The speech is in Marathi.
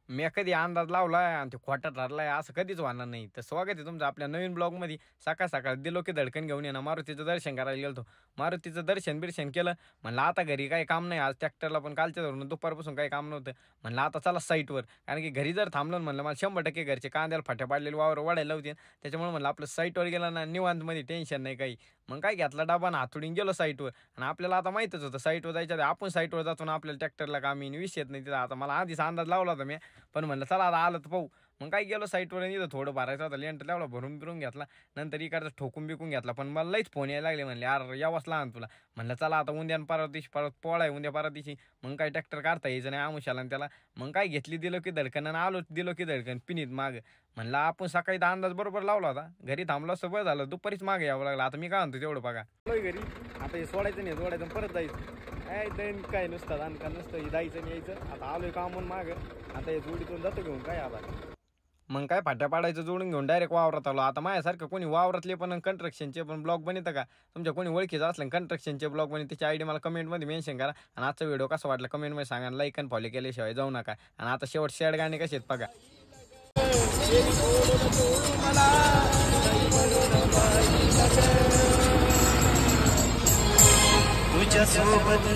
मी कधी अंदाज लावलाय आणि ते खोटा ठरलाय असं कधीच होणार नाही. तर स्वागत आहे तुमचं आपल्या नवीन ब्लॉगमध्ये. सकाळ सकाळ दिलो की धडकन घेऊन येणं मारुतीचं दर्शन करायला गेलतो. मारुतीचं दर्शन केलं. म्हणलं आता घरी काही काम नाही, आज ट्रॅक्टरला पण कालच्या धरून दुपारपासून काही काम नव्हतं. म्हणलं आता चला साईटवर, कारण की घरी जर थांबलो म्हणलं मला 100% घरचे कांद्याला फाट्या पाडलेले वावर वाढायला होते. त्याच्यामुळे म्हणलं आपलं साईटवर गेलं ना निवांतमध्ये टेन्शन नाही काही. मग काय घेतला डबा ना हातोडीन गेलो साईटवर. आणि आपल्याला आता माहितच होतं साईटवर जायच्या आधी आपण साईटवर जातो ना आपल्याला ट्रॅक्टरला कामी विषय येत नाही तिथं. आता मला आधीच अंदाज लावला होता मी, पण म्हणलं चला आता आलं तर पाहू. मग काय गेलो साईटवर इथं थोडं भरायचं होतं लेंटर लावला, भरून बिरून घेतला. नंतर इकडचं ठोकून बिकून घेतला, पण मला लईच फोन यायला लागले म्हणले यार यावंच लहान तुला. म्हणलं चला आता उद्या आणि परवा दिवशी परत पोळा आहे उद्या परवा दिवशी. मग काय ट्रॅक्टर काढता यायचं नाही आमुशाला आणि त्याला. मग काय घेतली दिलो की धडकन आणि आलो दिलो की धडकन पिनीत माग. म्हणलं आपण सकाळी तर अंदाज बरोबर लावला होता, घरी थांबलो असं बरं झालं, दुपारीच मागे यावं लागलं. आता मी काय म्हणतो तेवढं बघा घरी. आता हे सोडायचं नाही, सोडायचं परत जायचं काय दैन काय नुसतं का नुसतं जायचं आणि यायचं. आता आलोय कामून माग, आता हे जोडीतून जातो घेऊन काय आता. मग काय फाट्या पाडायचं जोडून घेऊन डायरेक्ट वावरात आलो. आता माझ्यासारखं कोणी वावरातले पण कंस्ट्रक्शनचे पण ब्लॉग बनवतं का? तुमच्या कोणी ओळखीचं असलं कंस्ट्रक्शनचे ब्लॉग बनवते त्याची आयडी मला कमेंटमध्ये मेन्शन करा. आणि आजचा व्हिडिओ कसा वाटला कमेंटमध्ये सांगा. लाईक आणि फॉलो केल्याशिवाय जाऊ नका. आणि आता शेवट शेड गाणे कसे आहेत बघा. तुझ्या सोबत